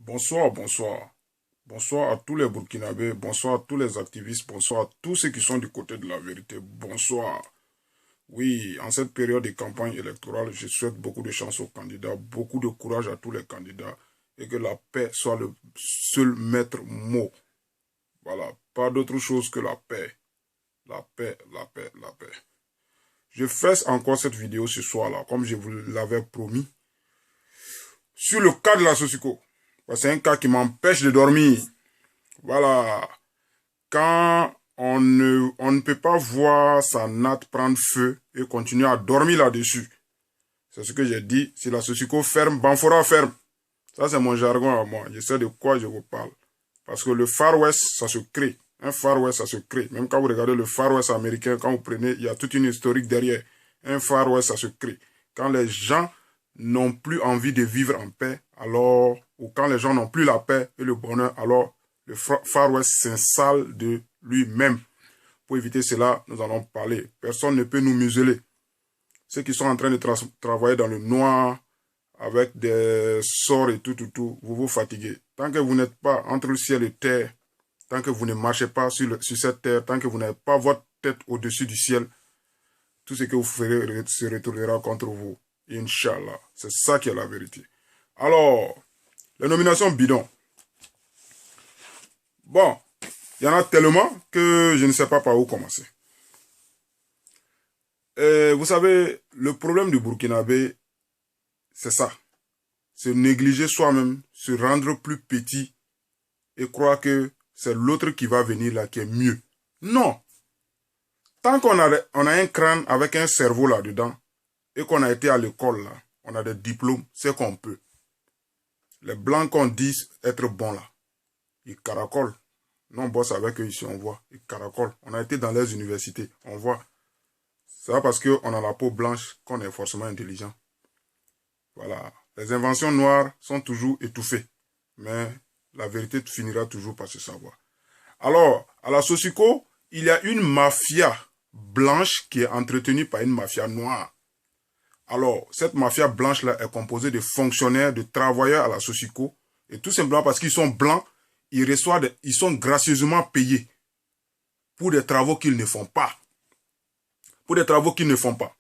Bonsoir, bonsoir. Bonsoir à tous les Burkinabés, bonsoir à tous les activistes, bonsoir à tous ceux qui sont du côté de la vérité. Bonsoir. Oui, en cette période de campagne électorale, je souhaite beaucoup de chance aux candidats, beaucoup de courage à tous les candidats et que la paix soit le seul maître mot. Voilà, pas d'autre chose que la paix. La paix, la paix, la paix. Je fais encore cette vidéo ce soir-là, comme je vous l'avais promis, sur le cas de la Sosiko. C'est un cas qui m'empêche de dormir. Voilà. Quand on ne peut pas voir sa natte prendre feu et continuer à dormir là-dessus. C'est ce que j'ai dit. Si la Sosiko ferme, Banfora ferme. Ça, c'est mon jargon à moi. Je sais de quoi je vous parle. Parce que le Far West, ça se crée. Un Far West, ça se crée. Même quand vous regardez le Far West américain, quand vous prenez, il y a toute une historique derrière. Un Far West, ça se crée. Quand les gens n'ont plus envie de vivre en paix, alors, ou quand les gens n'ont plus la paix et le bonheur, alors le Far West s'installe de lui-même. Pour éviter cela, nous allons parler. Personne ne peut nous museler. Ceux qui sont en train de travailler dans le noir, avec des sorts et tout, vous vous fatiguez. Tant que vous n'êtes pas entre le ciel et terre, tant que vous ne marchez pas sur cette terre, tant que vous n'avez pas votre tête au-dessus du ciel, tout ce que vous ferez se retournera contre vous. Inch'Allah. C'est ça qui est la vérité. Alors, les nominations bidons. Bon, il y en a tellement que je ne sais pas par où commencer. Vous savez, le problème du Burkinabé, c'est ça. Se négliger soi-même, se rendre plus petit et croire que c'est l'autre qui va venir là qui est mieux. Non. Tant qu'on a un crâne avec un cerveau là-dedans et qu'on a été à l'école là, on a des diplômes, c'est qu'on peut. Les blancs qu'on dit être bons là, ils caracolent. Nous on bosse avec eux ici, on voit, ils caracolent. On a été dans les universités, on voit. C'est pas parce qu'on a la peau blanche qu'on est forcément intelligent. Voilà. Les inventions noires sont toujours étouffées. Mais la vérité finira toujours par se savoir. Alors, à la Sosiko, il y a une mafia blanche qui est entretenue par une mafia noire. Alors, cette mafia blanche-là est composée de fonctionnaires, de travailleurs à la Sosiko. Et tout simplement parce qu'ils sont blancs, ils sont gracieusement payés pour des travaux qu'ils ne font pas. Pour des travaux qu'ils ne font pas.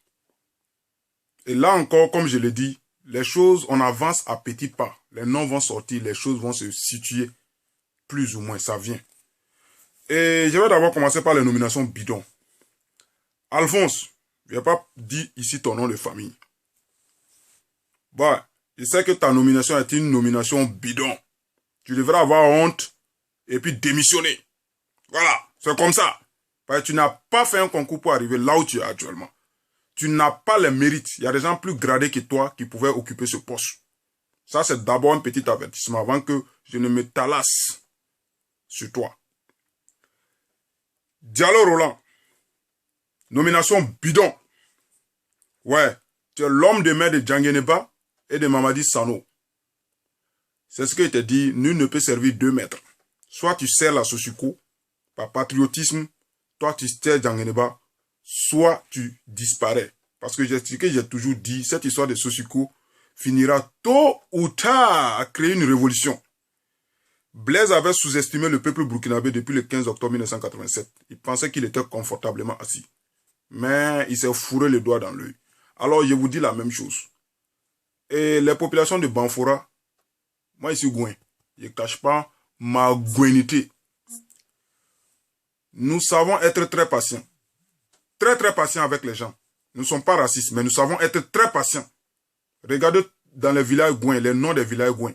Et là encore, comme je l'ai dit, les choses, on avance à petits pas. Les noms vont sortir, les choses vont se situer plus ou moins, ça vient. Et je vais d'abord commencer par les nominations bidons. Alphonse, je n'ai pas dit ici ton nom de famille. Bon, je sais que ta nomination est une nomination bidon. Tu devrais avoir honte et puis démissionner. Voilà, c'est comme ça. Parce que tu n'as pas fait un concours pour arriver là où tu es actuellement. Tu n'as pas les mérites. Il y a des gens plus gradés que toi qui pouvaient occuper ce poste. Ça, c'est d'abord un petit avertissement avant que je ne me talasse sur toi. Diallo Roland. Nomination bidon. Ouais, tu es l'homme de main de Djangeneba et de Mamadi Sano. C'est ce que je t'ai dit, nul ne peut servir 2 maîtres. Soit tu sers la Sosiko par patriotisme, toi tu sers Djangeneba, soit tu disparais. Parce que j'ai toujours dit, cette histoire de Sosiko finira tôt ou tard à créer une révolution. Blaise avait sous-estimé le peuple burkinabé depuis le 15 octobre 1987. Il pensait qu'il était confortablement assis. Mais il s'est fourré le doigt dans l'œil. Alors je vous dis la même chose. Et les populations de Banfora, moi ici Gouin, je ne cache pas ma gouinité. Nous savons être très patients. Très patients avec les gens. Nous ne sommes pas racistes, mais nous savons être très patients. Regardez dans les villages Gouin, les noms des villages Gouin.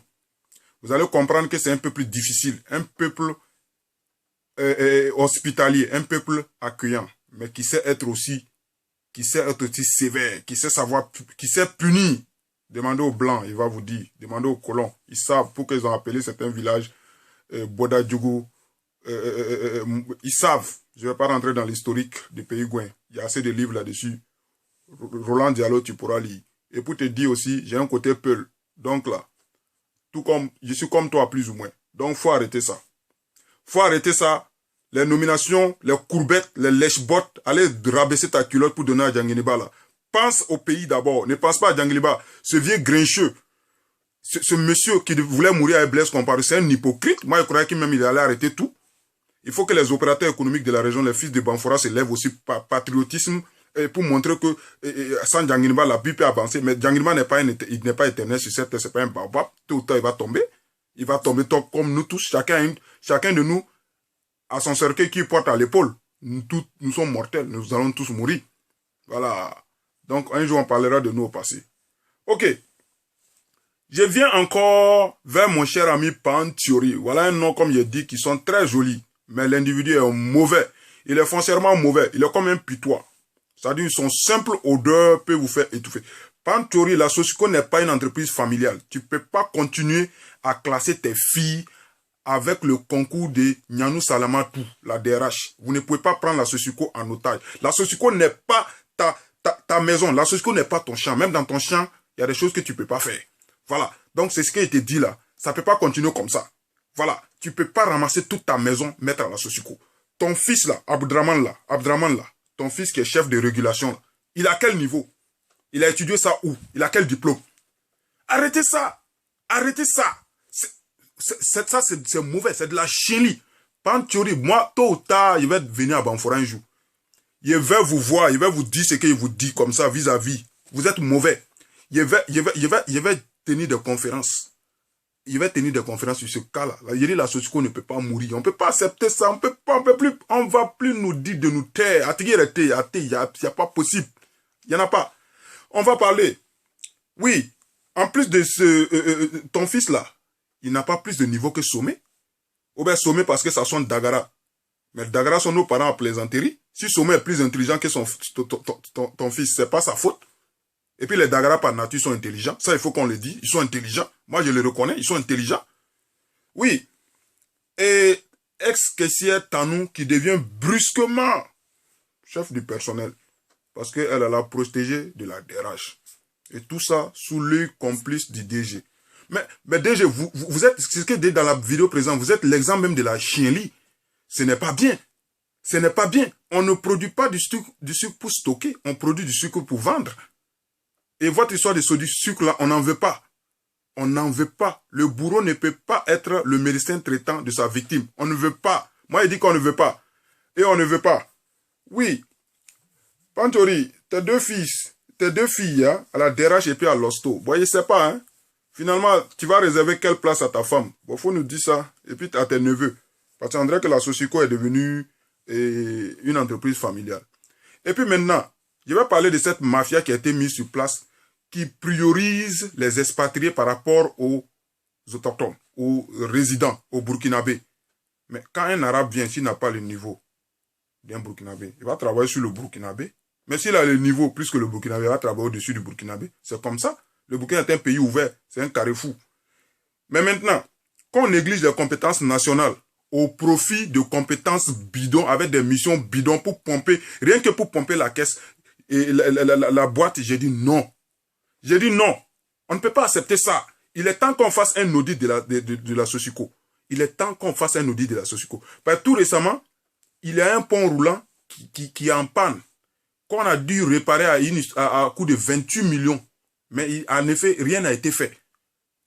Vous allez comprendre que c'est un peuple difficile, un peuple hospitalier, un peuple accueillant, mais qui sait être aussi sévère, qui sait punir. Demandez aux Blancs, il va vous dire. Demandez aux colons. Ils savent pourquoi ils ont appelé certains villages Boda Djougou. Ils savent. Je ne vais pas rentrer dans l'historique du pays Gouin. Il y a assez de livres là-dessus. Roland Diallo, tu pourras lire. Et pour te dire aussi, j'ai un côté peul. Donc là, je suis comme toi plus ou moins. Donc, faut arrêter ça. Faut arrêter ça. Les nominations, les courbettes, les lèche-bottes, allez rabaisser ta culotte pour donner à Djangeneba là. Pense au pays d'abord. Ne pense pas à Djangeneba. Ce vieux grincheux. ce monsieur qui voulait mourir avec Blaise Compaoré, c'est un hypocrite. Moi, je croyais qu'il même il allait arrêter tout. Il faut que les opérateurs économiques de la région, les fils de Banfora, se lèvent aussi par patriotisme pour montrer que sans Djanginba, la vie peut avancer. Mais Djanginba n'est pas éternel sur cette terre, c'est pas un baobab. Tôt ou tard, il va tomber. Il va tomber comme nous tous. Chacun de nous a son cercueil qui porte à l'épaule. Nous sommes mortels. Nous allons tous mourir. Voilà. Donc, un jour, on parlera de nous au passé. Ok. Je viens encore vers mon cher ami Panthiori. Voilà un nom, comme je dis, qui sont très jolis. Mais l'individu est mauvais. Il est foncièrement mauvais. Il est comme un pitois. C'est-à-dire, son simple odeur peut vous faire étouffer. Panthiori, la Sosiko n'est pas une entreprise familiale. Tu ne peux pas continuer à classer tes filles avec le concours de Nyanou Salamatou, la DRH. Vous ne pouvez pas prendre la Sosiko en otage. La Sosiko n'est pas ta maison. La Sosiko n'est pas ton champ. Même dans ton champ, il y a des choses que tu ne peux pas faire. Voilà. Donc, c'est ce qui a été dit là. Ça ne peut pas continuer comme ça. Voilà. Tu ne peux pas ramasser toute ta maison, mettre à la Sosiko. Ton fils là, Abdraman là, ton fils qui est chef de régulation là, il a quel niveau? Il a étudié ça où? Il a quel diplôme? Arrêtez ça. Arrêtez ça. Ça, c'est mauvais. C'est de la chienlit. Panthiori, moi, tôt ou tard, il va venir à Banfora un jour. Il va vous voir, il va vous dire ce qu'il vous dit comme ça vis-à-vis. Vous êtes mauvais. Il va tenir des conférences. Il va tenir des conférences sur ce cas-là. Il dit la Sosiko ne peut pas mourir. On ne peut pas accepter ça. On va plus nous dire de nous taire. Il n'y a pas possible. Il n'y en a pas. On va parler. Oui. En plus de ton fils là, il n'a pas plus de niveau que Sommet. Ou bien Sommet parce que ça sonne Dagara. Mais Dagara sont nos parents à plaisanterie. Si Sommet est plus intelligent que ton fils, c'est pas sa faute. Et puis les Dagara par nature sont intelligents. Ça, il faut qu'on le dise. Ils sont intelligents. Moi, je le reconnais. Ils sont intelligents. Oui. Et ex-caissière Tanou qui devient brusquement chef du personnel. Parce qu'elle a la protégée de la DRH. Et tout ça sous l'œil complice du DG. Mais DG, vous êtes, c'est ce que dit dans la vidéo présente, vous êtes l'exemple même de la chienlit. Ce n'est pas bien. Ce n'est pas bien. On ne produit pas du sucre pour stocker. On produit du sucre pour vendre. Et votre histoire de ce sucre là, on n'en veut pas. On n'en veut pas. Le bourreau ne peut pas être le médecin traitant de sa victime. On ne veut pas. Moi, il dit qu'on ne veut pas. Et on ne veut pas. Oui. Panthiori, tes deux filles, hein, à la DRH et puis à l'hosto. Bon, je ne sais pas, hein. Finalement, tu vas réserver quelle place à ta femme? Bon, faut nous dire ça. Et puis à tes neveux. Parce qu'on dirait que la Sosiko est devenue une entreprise familiale. Et puis maintenant, je vais parler de cette mafia qui a été mise sur place, qui priorise les expatriés par rapport aux autochtones, aux résidents, aux Burkinabés. Mais quand un Arabe vient, s'il n'a pas le niveau d'un Burkinabé, il va travailler sur le Burkinabé. Mais s'il a le niveau plus que le Burkinabé, il va travailler au-dessus du Burkinabé. C'est comme ça. Le Burkina est un pays ouvert. C'est un carrefour. Mais maintenant, quand on néglige les compétences nationales au profit de compétences bidons avec des missions bidons pour pomper, rien que pour pomper la caisse et la boîte, j'ai dit non. J'ai dit non. On ne peut pas accepter ça. Il est temps qu'on fasse un audit de la Sosiko. Il est temps qu'on fasse un audit de la Sosiko. Parce que tout récemment, il y a un pont roulant qui est en panne, qu'on a dû réparer à coût de 28 millions. Mais en effet, rien n'a été fait.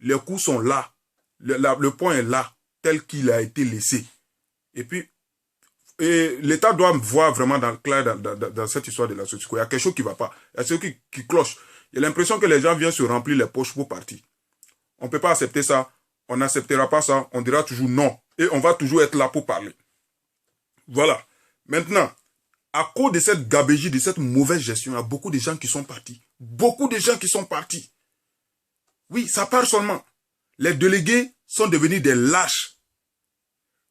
Les coûts sont là. Le pont est là, tel qu'il a été laissé. Et puis, l'État doit voir vraiment dans cette histoire de la Sosiko. Il y a quelque chose qui ne va pas. Il y a quelque chose qui cloche. Il y a l'impression que les gens viennent se remplir les poches pour partir. On ne peut pas accepter ça. On n'acceptera pas ça. On dira toujours non. Et on va toujours être là pour parler. Voilà. Maintenant, à cause de cette gabégie, de cette mauvaise gestion, il y a beaucoup de gens qui sont partis. Beaucoup de gens qui sont partis. Oui, ça part seulement. Les délégués sont devenus des lâches.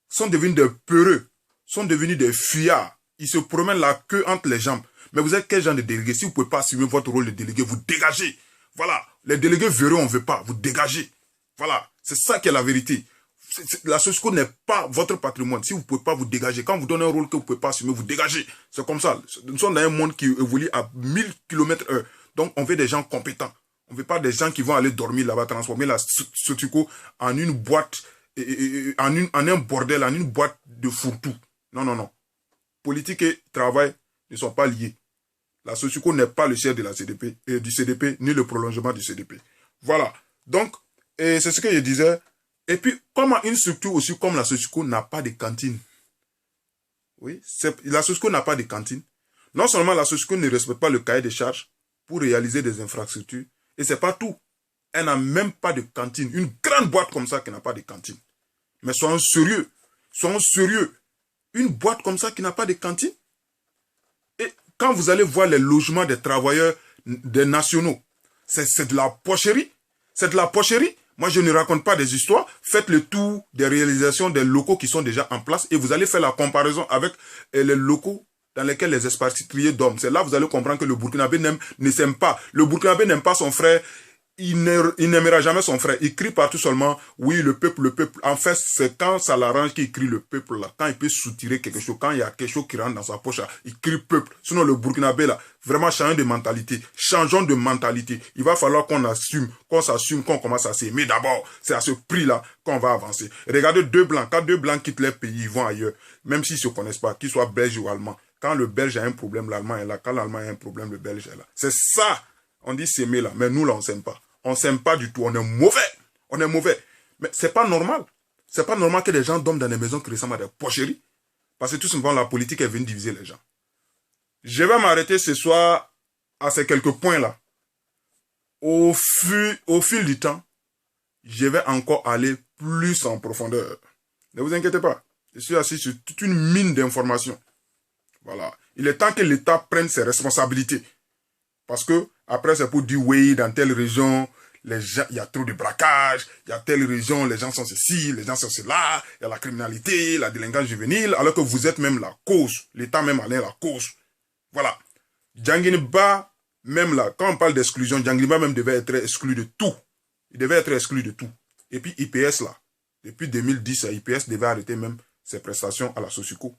Sont devenus des peureux. Sont devenus des fuyards. Ils se promènent la queue entre les jambes. Mais vous êtes quel genre de délégué? Si vous ne pouvez pas assumer votre rôle de délégué, vous dégagez. Voilà. Les délégués verront, on ne veut pas. Vous dégagez. Voilà. C'est ça qui est la vérité. La Sosiko n'est pas votre patrimoine. Si vous ne pouvez pas vous dégager, quand vous donnez un rôle que vous ne pouvez pas assumer, vous dégagez. C'est comme ça. Nous sommes dans un monde qui évolue à 1000 km/h. Donc, on veut des gens compétents. On ne veut pas des gens qui vont aller dormir là-bas, transformer la Sosiko en une boîte, en un bordel, en une boîte de fourre-tout. Non, non, non. Politique et travail ne sont pas liés. La Sosiko n'est pas le siège de la CDP, du CDP, ni le prolongement du CDP. Voilà. Donc, Et c'est ce que je disais. Et puis, comment une structure aussi comme la Sosiko n'a pas de cantine? Oui, la Sosiko n'a pas de cantine. Non seulement la Sosiko ne respecte pas le cahier des charges pour réaliser des infrastructures, et c'est pas tout. Elle n'a même pas de cantine. Une grande boîte comme ça qui n'a pas de cantine. Mais soyons sérieux. Soyons sérieux. Une boîte comme ça qui n'a pas de cantine. Et quand vous allez voir les logements des travailleurs des nationaux, c'est de la pocherie. C'est de la pocherie. Moi, je ne raconte pas des histoires. Faites le tour des réalisations des locaux qui sont déjà en place et vous allez faire la comparaison avec les locaux dans lesquels les expatriés dorment. C'est là que vous allez comprendre que le Burkinabé ne s'aime pas. Le Burkinabé n'aime pas son frère. Il n'aimera jamais son frère. Il crie partout seulement, oui, le peuple, le peuple. En fait, c'est quand ça l'arrange qu'il crie le peuple là. Quand il peut soutirer quelque chose, quand il y a quelque chose qui rentre dans sa poche là, il crie peuple. Sinon, le Burkinabé là, vraiment changeons de mentalité. Changeons de mentalité. Il va falloir qu'on s'assume, qu'on commence à s'aimer d'abord. C'est à ce prix là qu'on va avancer. Regardez deux blancs. Quand deux blancs quittent leur pays, ils vont ailleurs. Même s'ils ne se connaissent pas, qu'ils soient belges ou allemands. Quand le belge a un problème, l'allemand est là. Quand l'allemand a un problème, le belge est là. C'est ça. On dit s'aimer là. Mais nous là, on s'aime pas. On s'aime pas du tout, on est mauvais. On est mauvais. Mais c'est pas normal. C'est pas normal que les gens dorment dans des maisons qui ressemblent à des pocheries. Parce que tout simplement, la politique est venue diviser les gens. Je vais m'arrêter ce soir à ces quelques points-là. Au fil du temps, je vais encore aller plus en profondeur. Ne vous inquiétez pas. Je suis assis sur toute une mine d'informations. Voilà. Il est temps que l'État prenne ses responsabilités. Parce que, après, c'est pour dire, oui, dans telle région, les gens, il y a trop de braquage, il y a telle région, les gens sont ceci, les gens sont cela, il y a la criminalité, la délinquance juvénile, alors que vous êtes même la cause. L'État même en est la cause. Voilà. Djanginiba, même là, quand on parle d'exclusion, Djanginiba même devait être exclu de tout. Il devait être exclu de tout. Et puis IPS là, depuis 2010, IPS devait arrêter même ses prestations à la Sosiko.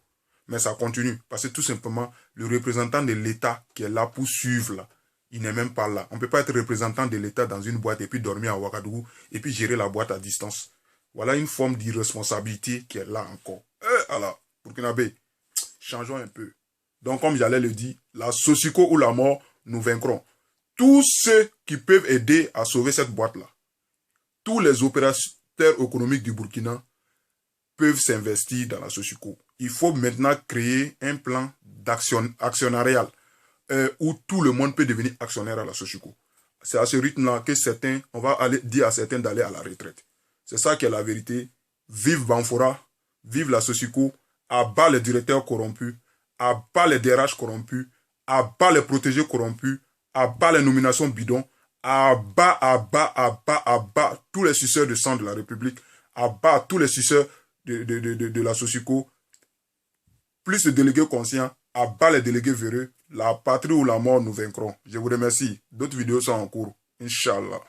Mais ça continue, parce que tout simplement, le représentant de l'État qui est là pour suivre là, il n'est même pas là. On ne peut pas être représentant de l'État dans une boîte et puis dormir à Ouagadougou et puis gérer la boîte à distance. Voilà une forme d'irresponsabilité qui est là encore. Alors, Burkinabé, changeons un peu. Donc, comme j'allais le dire, la Sosiko ou la mort, nous vaincrons. Tous ceux qui peuvent aider à sauver cette boîte-là, tous les opérateurs économiques du Burkina peuvent s'investir dans la Sosiko. Il faut maintenant créer un plan actionnarial où tout le monde peut devenir actionnaire à la Sosiko. C'est à ce rythme-là que certains, on va dire à certains d'aller à la retraite. C'est ça qui est la vérité. Vive Banfora, vive la Sosiko, à bas les directeurs corrompus, à bas les DRH corrompus, à bas les protégés corrompus, à bas les nominations bidons, à bas tous les suceurs de sang de la République, à bas tous les suceurs de la Sosiko, plus de délégués conscients, à bas les délégués véreux, la patrie ou la mort nous vaincront. Je vous remercie. D'autres vidéos sont en cours. Inch'Allah.